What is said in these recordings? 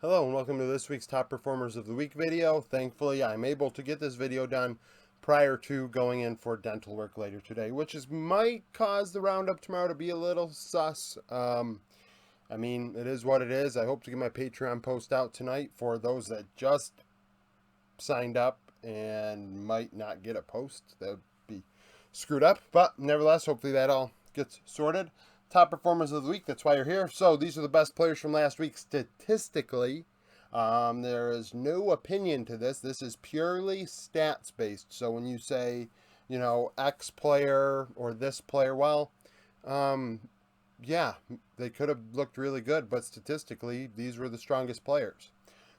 Hello and welcome to this week's Top Performers of the Week video. Thankfully, I'm able to get this video done prior to going in for dental work later today, which might cause the roundup tomorrow to be a little sus. It is what it is. I hope to get my Patreon post out tonight for those that just signed up and might not get a post. That would be screwed up, but nevertheless, hopefully that all gets sorted. Top performers of the week, that's why you're here. So these are the best players from last week statistically. There is no opinion to this. This is purely stats based. So when you say, X player or this player, yeah, they could have looked really good, but statistically, these were the strongest players.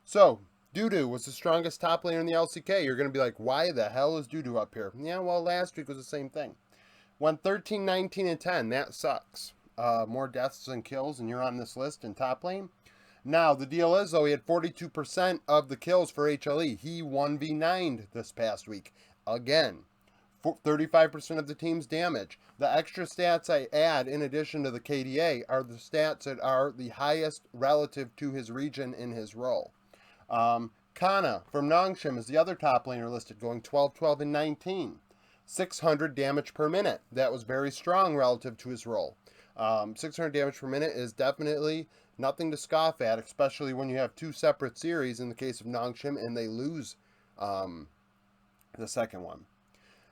So Dudu was the strongest top laner in the LCK. You're going to be like, why the hell is Dudu up here? Yeah, well, last week was the same thing. Went 13, 19, and 10. That sucks. More deaths than kills, and you're on this list in top lane. Now, the deal is, though, he had 42% of the kills for HLE. He 1v9'd this past week. Again, 35% of the team's damage. The extra stats I add, in addition to the KDA, are the stats that are the highest relative to his region in his role. Kana from Nongshim is the other top laner listed, going 12, 12, and 19. 600 damage per minute. That was very strong relative to his role. 600 damage per minute is definitely nothing to scoff at, especially when you have two separate series in the case of Nongshim and they lose the second one.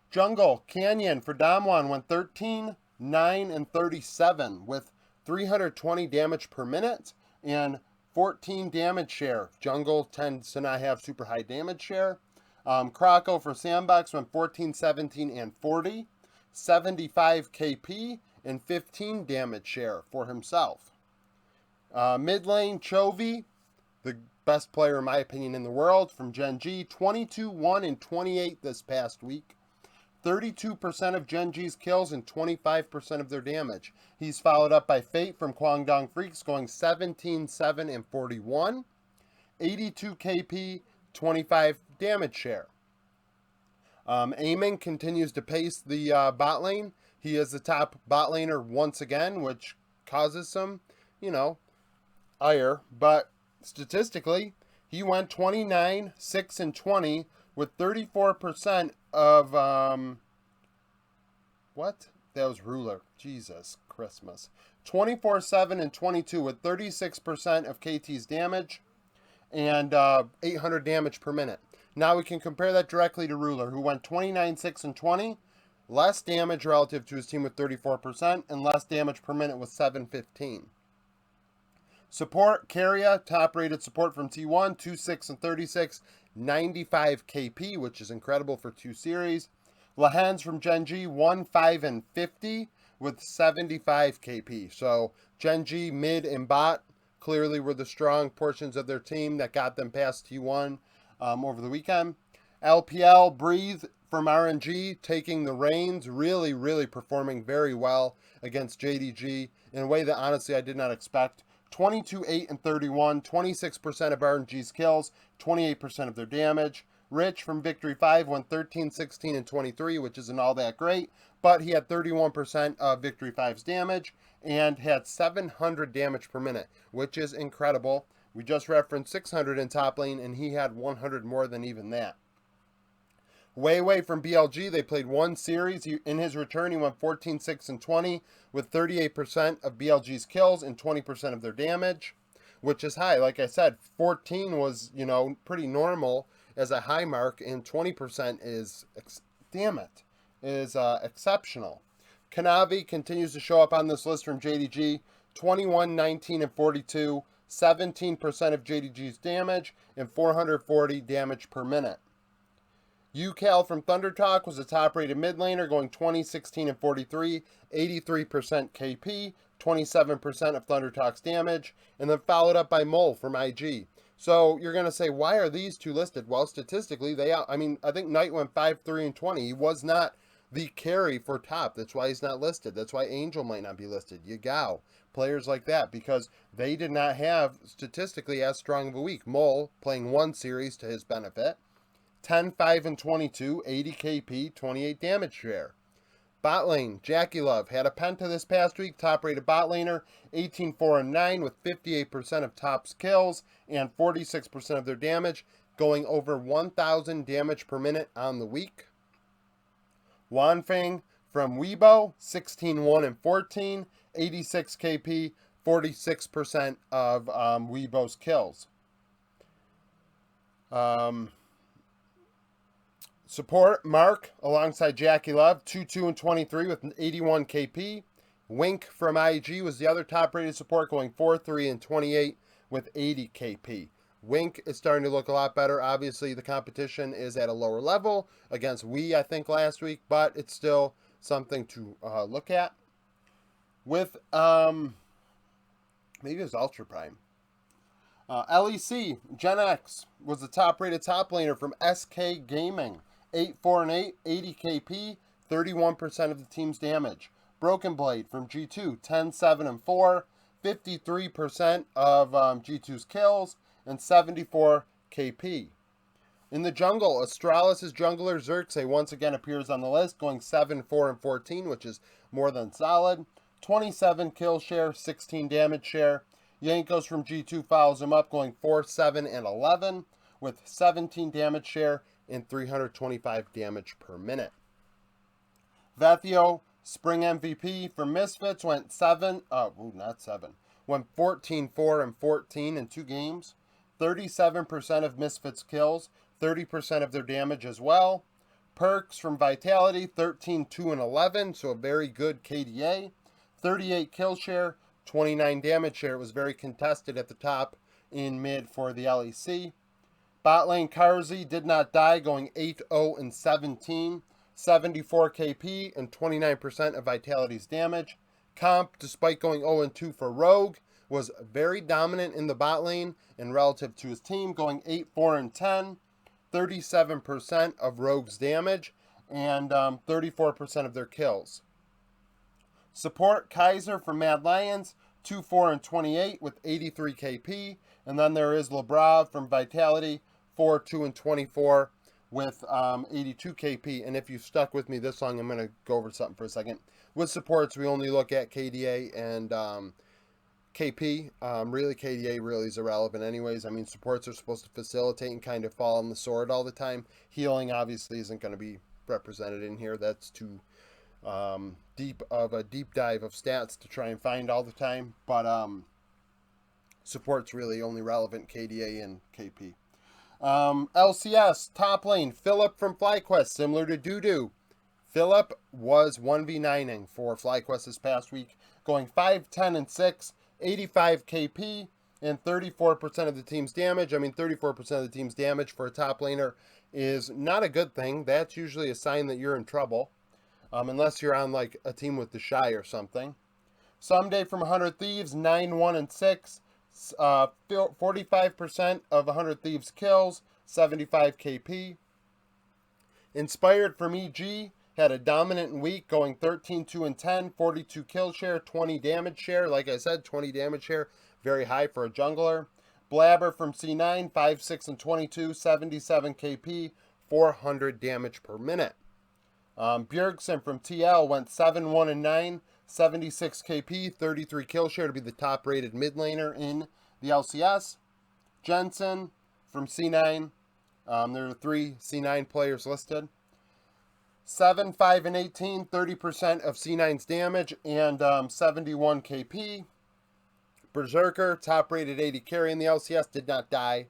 Jungle, Canyon for Damwon went 13, 9, and 37 with 320 damage per minute and 14 damage share. Jungle tends to not have super high damage share. Krako for Sandbox went 14, 17, and 40, 75 KP, and 15 damage share for himself. Mid lane, Chovy, the best player in my opinion in the world from Gen G, 22, 1, and 28 this past week. 32% of Gen G's kills and 25% of their damage. He's followed up by Fate from Kwangdong Freaks going 17, 7, and 41. 82 KP, 25 damage share. Eamon continues to pace the bot lane. He is the top bot laner once again, which causes some, ire. But statistically, he went 29, 6, and 20 with 34% of, what? That was Ruler. Jesus Christmas. 24, 7, and 22 with 36% of KT's damage and 800 damage per minute. Now we can compare that directly to Ruler, who went 29, 6, and 20. Less damage relative to his team with 34%, and less damage per minute with 715. Support, Keria, top-rated support from T1, 2, 6, and 36, 95 KP, which is incredible for two series. Lahans from Gen G, 1, 5, and 50, with 75 KP. So Gen G, mid, and bot clearly were the strong portions of their team that got them past T1 over the weekend. LPL, Breathe from RNG, taking the reins, really, really performing very well against JDG in a way that honestly I did not expect. 22, 8, and 31, 26% of RNG's kills, 28% of their damage. Rich from Victory 5 went 13, 16, and 23, which isn't all that great, but he had 31% of Victory 5's damage and had 700 damage per minute, which is incredible. We just referenced 600 in top lane, and he had 100 more than even that. Wei from BLG, they played one series. In his return, he went 14, 6, and 20 with 38% of BLG's kills and 20% of their damage, which is high. Like I said, 14 was, pretty normal as a high mark, and 20% is, exceptional. Kanavi continues to show up on this list from JDG, 21, 19, and 42, 17% of JDG's damage, and 440 damage per minute. UCal from Thunder Talk was a top-rated mid laner, going 20, 16, and 43, 83% KP, 27% of Thunder Talk's damage, and then followed up by Mole from IG. So you're going to say, why are these two listed? Well, statistically, I think Knight went 5, 3, and 20. He was not the carry for top. That's why he's not listed. That's why Angel might not be listed. Yagao, players like that, because they did not have statistically as strong of a week. Mole playing one series to his benefit. 10, 5, and 22, 80 KP, 28 damage share. Bot lane, Jackie Love had a penta this past week, top-rated bot laner, 18-4-9 with 58% of top's kills and 46% of their damage, going over 1,000 damage per minute on the week. Wanfeng from Weibo, 16-1-14, 86 KP, 46% of Weibo's kills. Support, Mark, alongside Jackie Love, 2-2-23 with 81 KP. Wink from IG was the other top-rated support, going 4-3-28 with 80 KP. Wink is starting to look a lot better. Obviously, the competition is at a lower level against Wii, I think, last week, but it's still something to look at. With, maybe it was Ultra Prime. LEC, Gen X, was the top-rated top laner from SK Gaming. 8-4-8, 80 KP, 31% of the team's damage. Broken Blade from G2, 10-7-4, 53% of G2's kills, and 74 KP. In the jungle, Astralis' jungler Xerxes once again appears on the list, going 7-4-14, which is more than solid. 27 kill share, 16 damage share. Yankos from G2 follows him up, going 4-7-11, with 17 damage share and 325 damage per minute. Vethio, Spring MVP from Misfits, went 14-4-14 in 2 games. 37% of Misfits kills, 30% of their damage as well. Perks from Vitality, 13-2-11, so a very good KDA. 38 kill share, 29 damage share. It was very contested at the top in mid for the LEC. Bot lane Karzi did not die, going 8-0-17, 74 KP and 29% of Vitality's damage. Comp, despite going 0-2 for Rogue, was very dominant in the bot lane and relative to his team, going 8-4-10, 37% of Rogue's damage and 34% of their kills. Support, Kaiser from Mad Lions, 2-4-28 with 83 KP. And then there is Lebrav from Vitality, 4-2-24 with 82 KP. And if you've stuck with me this long, I'm going to go over something for a second. With supports, we only look at KDA and KP. Really, KDA really is irrelevant anyways. I mean, supports are supposed to facilitate and kind of fall on the sword all the time. Healing obviously isn't going to be represented in here. That's too deep of a deep dive of stats to try and find all the time. But support's really only relevant KDA and KP. LCS, top lane, Philip from FlyQuest, similar to Doodoo. Philip was 1v9ing for FlyQuest this past week, going 5-10-6, 85 KP, and 34% of the team's damage. I mean, 34% of the team's damage for a top laner is not a good thing. That's usually a sign that you're in trouble, unless you're on like a team with the Shy or something. Someday from 100 Thieves, 9-1-6, 45% of 100 Thieves kills, 75 KP. Inspired from EG, had a dominant week, going 13-2-10, 42 kill share, 20 damage share. Like I said, 20 damage share, very high for a jungler. Blabber from C9, 5-6-22, 77 KP, 400 damage per minute. Bjergsen from TL went 7-1-9, 76 KP, 33 kill share to be the top-rated mid laner in the LCS. Jensen from C9, there are 3 C9 players listed. 7-5-18, 30% of C9's damage and 71 KP. Berserker, top-rated 80 carry in the LCS, did not die,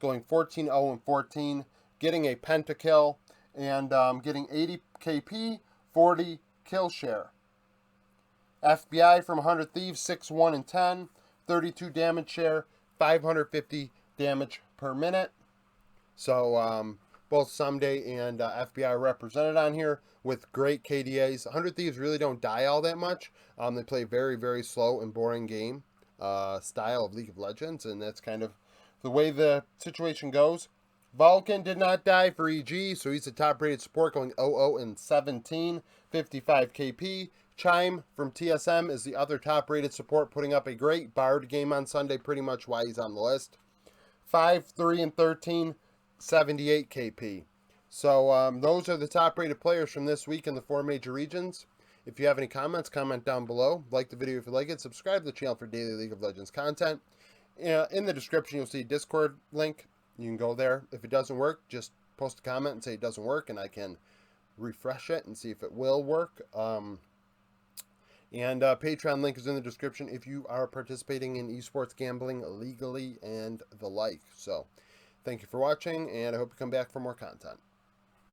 going 14-0-14, getting a pentakill and getting 80 KP, 40 kill share. FBI from 100 Thieves, 6-1-10, 32 damage share, 550 damage per minute. So both Someday and FBI are represented on here with great KDAs. 100 Thieves really don't die all that much. They play very, very slow and boring game style of League of Legends, and that's kind of the way the situation goes. Vulcan did not die for EG, so he's a top-rated support, going 0-0-17, 55 KP. Chime from TSM is the other top-rated support, putting up a great Bard game on Sunday, pretty much why he's on the list. 5-3-13, 78 KP. So those are the top-rated players from this week in the 4 major regions. If you have any comments, comment down below. Like the video if you like it. Subscribe to the channel for daily League of Legends content. In the description, you'll see a Discord link. You can go there. If it doesn't work, just post a comment and say it doesn't work, and I can refresh it and see if it will work. Patreon link is in the description if you are participating in esports gambling legally and the like. So, thank you for watching, and I hope you come back for more content.